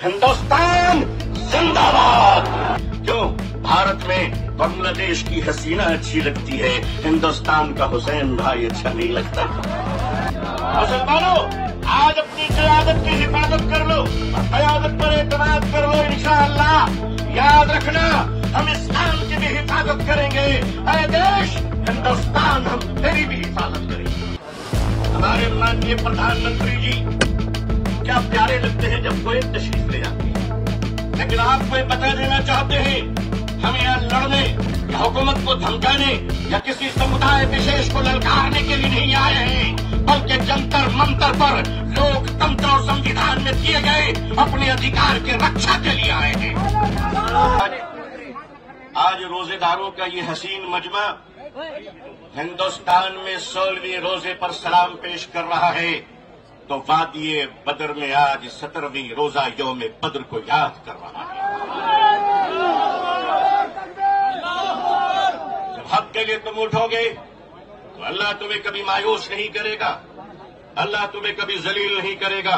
हिंदुस्तान जिंदाबाद। क्यों भारत में बांग्लादेश की हसीना अच्छी लगती है, हिंदुस्तान का हुसैन भाई अच्छा नहीं लगता? मुसलमानों, आज अपनी क़यादत की हिफाजत कर लो, क़यादत पर एतमाद कर लो। इंशाअल्लाह याद रखना, हम इस्लाम की भी हिफाजत करेंगे। ऐ देश हिंदुस्तान, हम तेरी भी हिफाजत करेंगे। हमारे माननीय प्रधानमंत्री जी क्या प्यारे लगते हैं जब कोई तशरीफ ले जाते हैं, लेकिन आपको बता देना चाहते हैं, हम यहाँ लड़ने या हुकूमत को धमकाने या किसी समुदाय विशेष को ललकारने के लिए नहीं आए हैं, बल्कि जंतर मंतर पर लोकतंत्र और संविधान में दिए गए अपने अधिकार की रक्षा के लिए आए हैं। आज रोजेदारों का ये हसीन मजमा हिंदुस्तान में 16वें रोजे पर सलाम पेश कर रहा है, तो वादिये बदर में आज 17वीं रोजा यौम बद्र को याद कर रहा है। जब हक के लिए तुम उठोगे तो अल्लाह तुम्हें कभी मायूस नहीं करेगा, अल्लाह तुम्हें कभी जलील नहीं करेगा।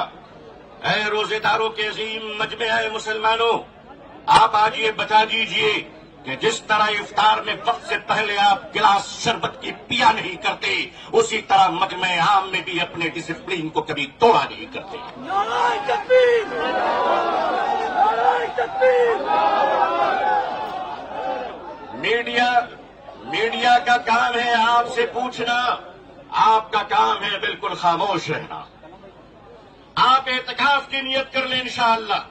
ऐ रोजेदारों के अजीम मजमे, ऐ मुसलमानों, आप आज ये बता दीजिए कि जिस तरह इफ्तार में वक्त से पहले आप गिलास शरबत की पिया नहीं करते, उसी तरह मजमे आम में भी अपने डिसिप्लिन को कभी तोड़ा नहीं करते। नारे तकबीर! नारे तकबीर! मीडिया का काम है आपसे पूछना, आपका काम है बिल्कुल खामोश रहना। आप एतकाफ की नियत कर लें इंशाअल्लाह।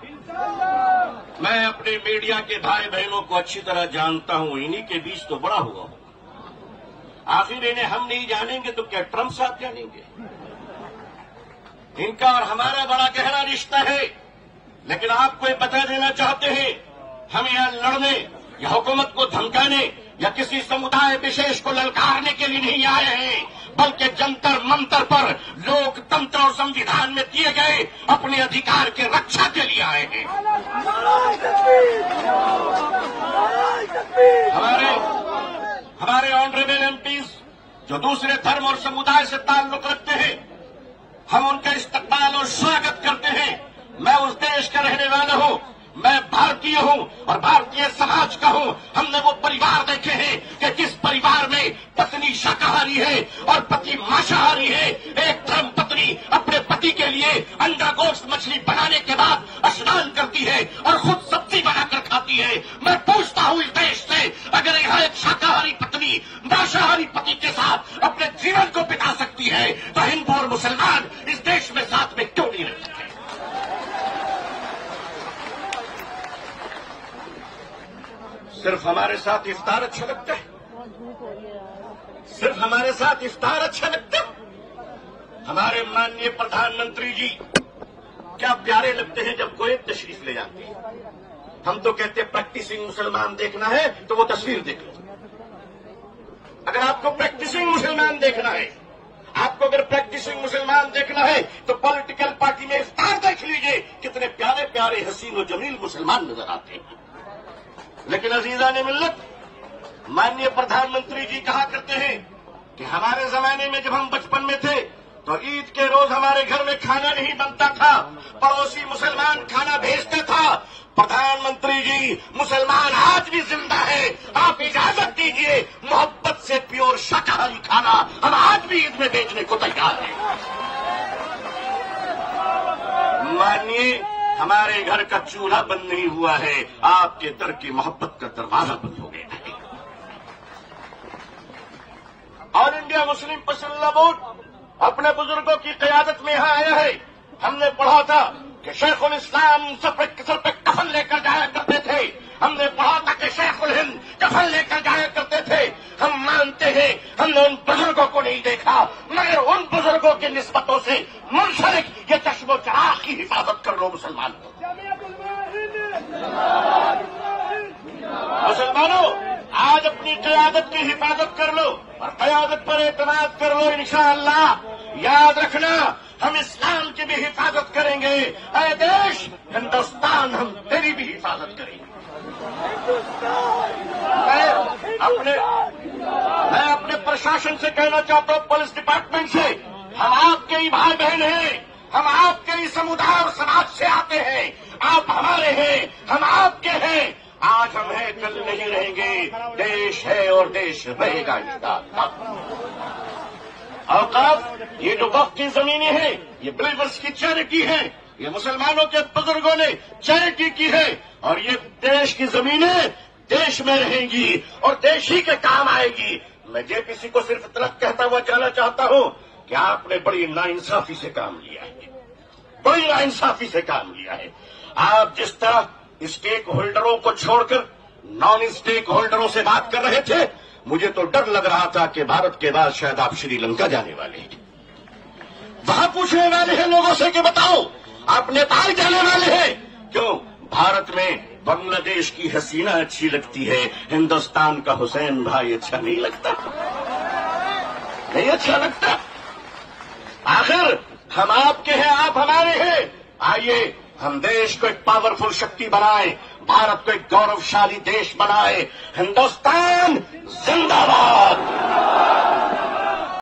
मैं अपने मीडिया के भाई बहनों को अच्छी तरह जानता हूं, इन्हीं के बीच तो बड़ा हुआ हूं। आखिर इन्हें हम नहीं जानेंगे तो क्या ट्रंप साहब जानेंगे? इनका और हमारा बड़ा गहरा रिश्ता है, लेकिन आपको ये बता देना चाहते हैं, हम यहाँ लड़ने या हुकूमत को धमकाने या किसी समुदाय विशेष को ललकारने के लिए नहीं आए हैं, बल्कि जंतर मंतर पर लोकतंत्र और संविधान में दिए गए अपने अधिकार की रक्षा के लिए आए हैं। हमारे ऑनरेबल एमपीज जो दूसरे धर्म और समुदाय से ताल्लुक रखते हैं, हम उनका इस्तकबाल और स्वागत करते हैं। मैं उस देश का रहने वाला हूं, मैं भारतीय हूं और भारतीय समाज का हूं। हमने वो परिवार देखे हैं कि जिस परिवार में पत्नी शाकाहारी है और पति मांसाहारी है, एक धर्म पत्नी अपने पति के लिए अंडा गोश्त मछली बनाने के बाद स्नान करती है और खुद सब्जी बनाकर खाती है। मैं पूछता हूं इस देश से, अगर यहाँ एक शाकाहारी पत्नी मांसाहारी पति के साथ अपने जीवन को बिता सकती है, तो हिंदू और मुसलमान इस देश में साथ में क्यों नहीं रह सकते? सिर्फ हमारे साथ इफ्तार अच्छा लगता है? सिर्फ हमारे साथ इफ्तार अच्छा लगता है? हमारे माननीय प्रधानमंत्री जी क्या प्यारे लगते हैं जब कोई तशरीफ ले जाते हैं। हम तो कहते हैं प्रैक्टिसिंग मुसलमान देखना है तो वो तस्वीर देख लो। अगर आपको प्रैक्टिसिंग मुसलमान देखना है, आपको अगर प्रैक्टिसिंग मुसलमान देखना है, तो पॉलिटिकल पार्टी में इफ्तार देख लीजिए, कितने प्यारे प्यारे हसीन और जमील मुसलमान नजर आते हैं। लेकिन अजीजान मिल्लत, माननीय प्रधानमंत्री जी कहा करते हैं कि हमारे जमाने में जब हम बचपन में थे तो ईद के रोज हमारे घर में खाना नहीं बनता था, पड़ोसी मुसलमान खाना भेजता था। प्रधानमंत्री जी, मुसलमान आज भी जिंदा है, आप इजाजत दीजिए, मोहब्बत से प्योर शाकाहारी खाना हम आज भी ईद में बेचने को तैयार हैं। मानिए, हमारे घर का चूल्हा बंद नहीं हुआ है, आपके दर की मोहब्बत का दरवाजा बंद हो गया है। All India Muslim personal board अपने बुजुर्गों की क़यादत में यहां आया है। हमने पढ़ा था कि शेखुल इस्लाम सर पे कफन लेकर जाया करते थे। हमने पढ़ा था कि शेखुल हिंद कफन लेकर जाया करते थे। हम मानते हैं, हमने उन बुजुर्गों को नहीं देखा, मगर उन बुजुर्गों की निस्बतों से मुंसलिक ये चश्मो चराग की हिफाजत कर लो मुसलमान। मुसलमानों, आज अपनी क़यादत की हिफाजत कर लो और क़यादत पर एतमाद कर लो। इंशाअल्लाह याद रखना, हम इस्लाम की भी हिफाजत करेंगे। ऐ देश हिंदुस्तान, हम तेरी भी हिफाजत करेंगे। मैं अपने प्रशासन से कहना चाहता हूं, पुलिस डिपार्टमेंट से, हम आपके ही भाई बहन हैं, हम आपके ही समुदाय और समाज से आते हैं। آپ ہمارے ہیں، ہم آپ کے ہیں. آج ہم ہیں، کل نہیں رہیں گے. دیش ہے اور دیش رہے گا انشاءاللہ. اوقاف یہ جو وقف کی زمینیں ہیں، یہ بلیورس کی چیریٹی ہے، یہ مسلمانوں کے بزرگوں نے چیریٹی کی ہے، اور یہ دیش کی زمینیں دیش میں رہیں گی اور دیش ہی کے کام آئے گی. میں جے پی سی کو صرف اتنا کہتا ہوا جانا چاہتا ہوں کہ آپ نے بڑی ناانصافی سے کام لیا ہے، بڑی ناانصافی سے کام لیا ہے. آپ جس طرح اسٹیک ہولڈروں کو چھوڑ کر نان اسٹیک ہولڈروں سے بات کر رہے تھے، مجھے تو ڈر لگ رہا تھا کہ بھارت کے بعد شاید آپ شری لنکا جانے والے ہیں. وہاں پوچھنے والے ہیں لوگوں سے کہ بتاؤ آپ نیپال جانے والے ہیں کیوں؟ بھارت میں بنگلہ دیش کی حسینہ اچھی لگتی ہے، ہندوستان کا حسین بھائی اچھا نہیں لگتا، نہیں اچھا لگتا. آخر ہم آپ کے ہیں، آپ ہمارے ہیں. آئیے ہم دیش کو ایک پاورفل شکتی بنائیں، بھارت کو ایک گوروشالی دیش بنائے. ہندوستان زندہ باد.